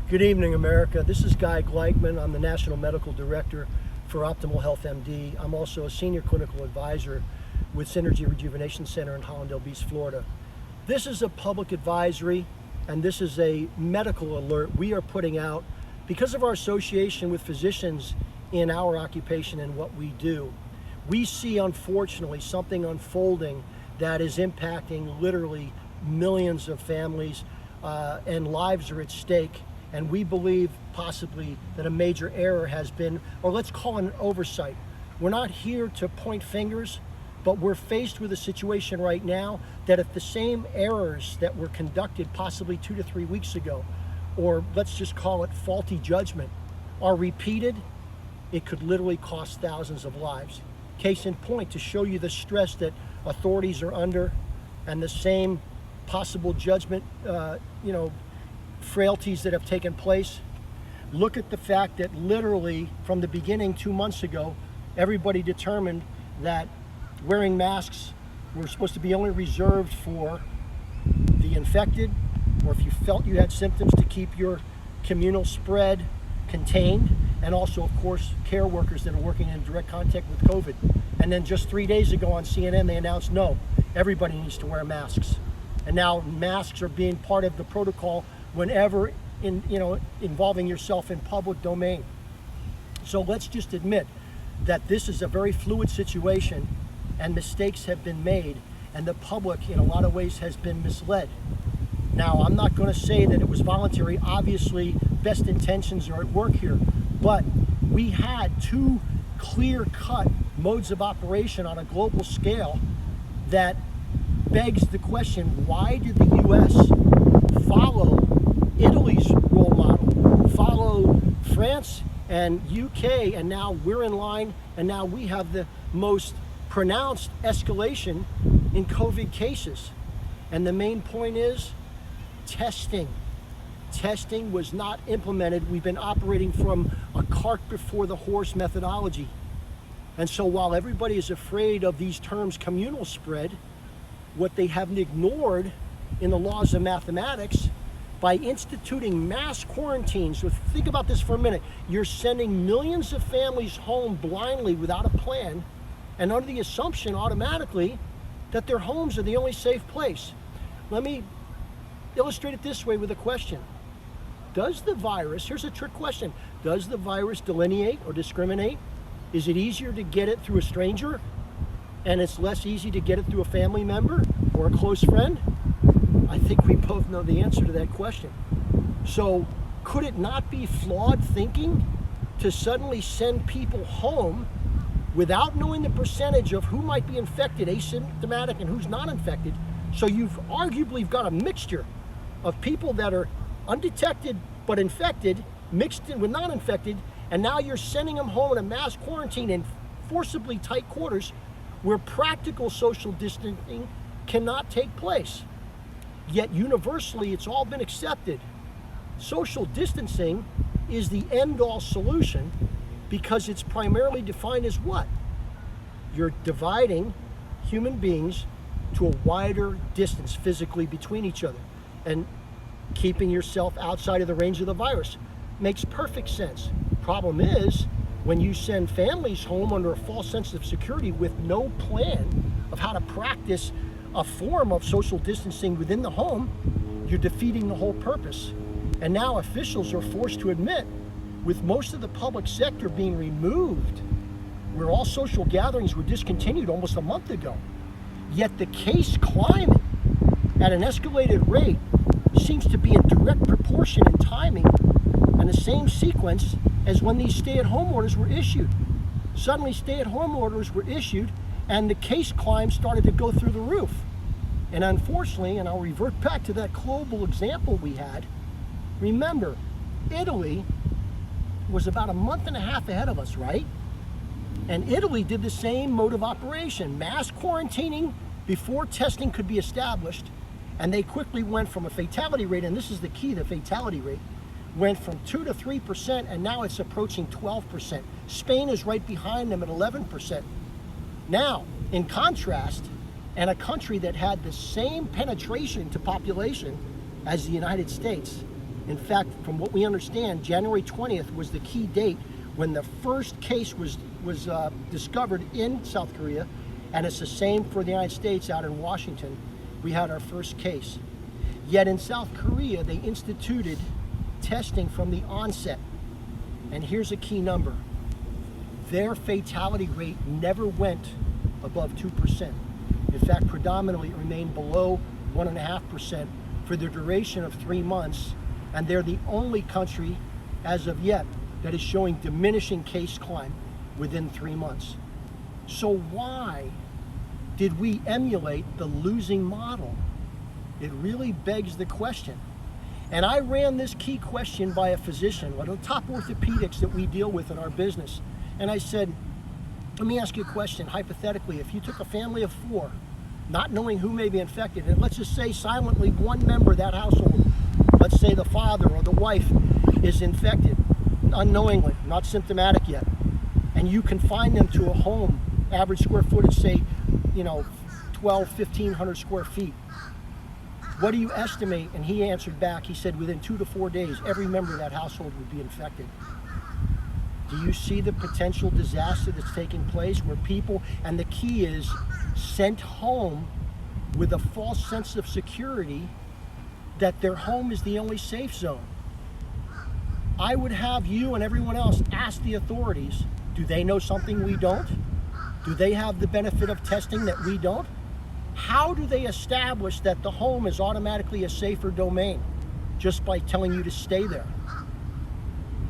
Good evening, America. This is Guy Gleichman. I'm the National Medical Director for Optimal Health MD. I'm also a Senior Clinical Advisor with Synergy Rejuvenation Center in Hollandale Beach, Florida. This is a public advisory and this is a medical alert we are putting out because of our association with physicians in our occupation and what we do. We see, unfortunately, something unfolding that is impacting literally millions of families and lives are at stake. And we believe possibly that a major error has been, or let's call it an oversight. We're not here to point fingers, but we're faced with a situation right now that if the same errors that were conducted possibly 2 to 3 weeks ago, or let's just call it faulty judgment, are repeated, it could literally cost thousands of lives. Case in point, to show you the stress that authorities are under and the same possible judgment, frailties that have taken place. Look at the fact that literally from the beginning 2 months ago, everybody determined that wearing masks were supposed to be only reserved for the infected, or if you felt you had symptoms, to keep your communal spread contained, and also of course care workers that are working in direct contact with COVID. And then just 3 days ago on CNN they announced no, everybody needs to wear masks. And now masks are being part of the protocol whenever involving yourself in public domain. So let's just admit that this is a very fluid situation and mistakes have been made and the public in a lot of ways has been misled. Now, I'm not going to say that it was voluntary. Obviously, best intentions are at work here, but we had two clear-cut modes of operation on a global scale that begs the question, why did the US follow Italy's role model, follow France and UK, and now we're in line, and now we have the most pronounced escalation in COVID cases? And the main point is testing. Testing was not implemented. We've been operating from a cart before the horse methodology. And so while everybody is afraid of these terms communal spread, what they haven't ignored in the laws of mathematics, by instituting mass quarantines. So think about this for a minute. You're sending millions of families home blindly without a plan and under the assumption automatically that their homes are the only safe place. Let me illustrate it this way with a question. Does the virus, here's a trick question, does the virus delineate or discriminate? Is it easier to get it through a stranger and it's less easy to get it through a family member or a close friend? I think we both know the answer to that question. So could it not be flawed thinking to suddenly send people home without knowing the percentage of who might be infected, asymptomatic, and who's not infected? So you've arguably got a mixture of people that are undetected but infected, mixed in with non-infected, and now you're sending them home in a mass quarantine in forcibly tight quarters where practical social distancing cannot take place. Yet universally, it's all been accepted. Social distancing is the end-all solution because it's primarily defined as what? You're dividing human beings to a wider distance physically between each other and keeping yourself outside of the range of the virus. Makes perfect sense. Problem is, when you send families home under a false sense of security with no plan of how to practice a form of social distancing within the home, you're defeating the whole purpose. And now officials are forced to admit, with most of the public sector being removed, where all social gatherings were discontinued almost a month ago, yet the case climate at an escalated rate seems to be in direct proportion in timing and the same sequence as when these stay-at-home orders were issued. Suddenly stay-at-home orders were issued and the case climb started to go through the roof. And unfortunately, and I'll revert back to that global example we had, remember, Italy was about a month and a half ahead of us, right? And Italy did the same mode of operation, mass quarantining before testing could be established. And they quickly went from a fatality rate, and this is the key, the fatality rate, went from 2 to 3%, and now it's approaching 12%. Spain is right behind them at 11%. Now, in contrast, and a country that had the same penetration to population as the United States, In fact, from what we understand, January 20th was the key date when the first case was discovered in South Korea, and it's the same for the United States. Out in Washington, we had our first case. Yet in South Korea, they instituted testing from the onset. And here's a key number. Their fatality rate never went above 2%. In fact, predominantly it remained below 1.5% for the duration of 3 months. And they're the only country, as of yet, that is showing diminishing case climb within 3 months. So why did we emulate the losing model? It really begs the question. And I ran this key question by a physician, one of the top orthopedics that we deal with in our business. And I said, let me ask you a question. Hypothetically, if you took a family of 4, not knowing who may be infected, and let's just say silently one member of that household, let's say the father or the wife, is infected unknowingly, not symptomatic yet, and you confine them to a home, average square footage, say, 1,500 square feet. What do you estimate? And he answered back, he said within 2 to 4 days, every member of that household would be infected. Do you see the potential disaster that's taking place where people, and the key is, sent home with a false sense of security that their home is the only safe zone? I would have you and everyone else ask the authorities, do they know something we don't? Do they have the benefit of testing that we don't? How do they establish that the home is automatically a safer domain just by telling you to stay there?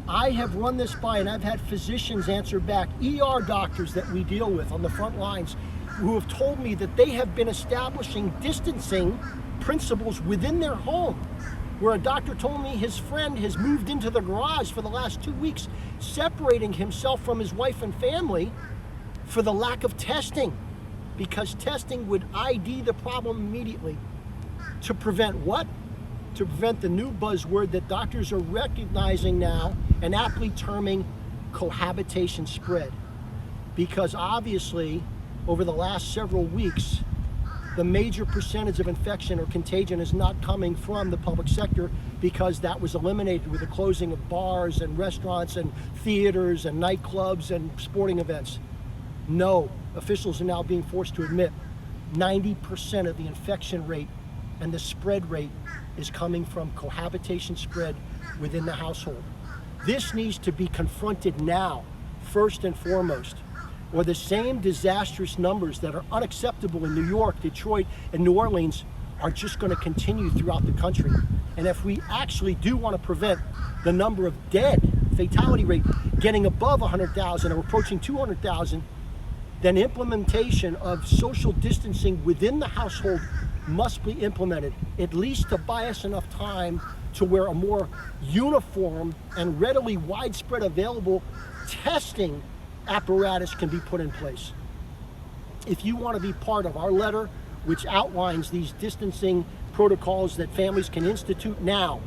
I have run this by, and I've had physicians answer back, ER doctors that we deal with on the front lines, who have told me that they have been establishing distancing principles within their home, where a doctor told me his friend has moved into the garage for the last 2 weeks, separating himself from his wife and family for the lack of testing, because testing would ID the problem immediately. To prevent what? To prevent the new buzzword that doctors are recognizing now and aptly terming cohabitation spread. Because obviously, over the last several weeks, the major percentage of infection or contagion is not coming from the public sector, because that was eliminated with the closing of bars and restaurants and theaters and nightclubs and sporting events. No, officials are now being forced to admit 90% of the infection rate and the spread rate is coming from cohabitation spread within the household. This needs to be confronted now, first and foremost, or the same disastrous numbers that are unacceptable in New York, Detroit, and New Orleans are just going to continue throughout the country. And if we actually do want to prevent the number of dead, fatality rate getting above 100,000 or approaching 200,000, then implementation of social distancing within the household must be implemented, at least to buy us enough time to where a more uniform and readily widespread available testing apparatus can be put in place. If you want to be part of our letter, which outlines these distancing protocols that families can institute now,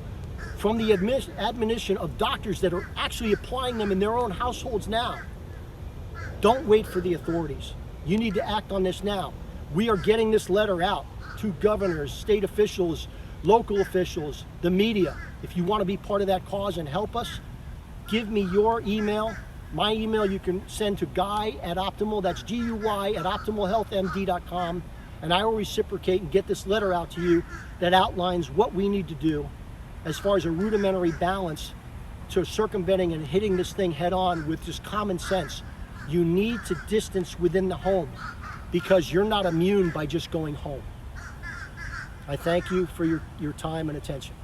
from the admonition of doctors that are actually applying them in their own households now, don't wait for the authorities. You need to act on this now. We are getting this letter out to governors, state officials, local officials, the media. If you want to be part of that cause and help us, give me your email. My email you can send to guy@optimal, that's GUY @optimalhealthmd.com, and I will reciprocate and get this letter out to you that outlines what we need to do as far as a rudimentary balance to circumventing and hitting this thing head on with just common sense. You need to distance within the home, because you're not immune by just going home. I thank you for your time and attention.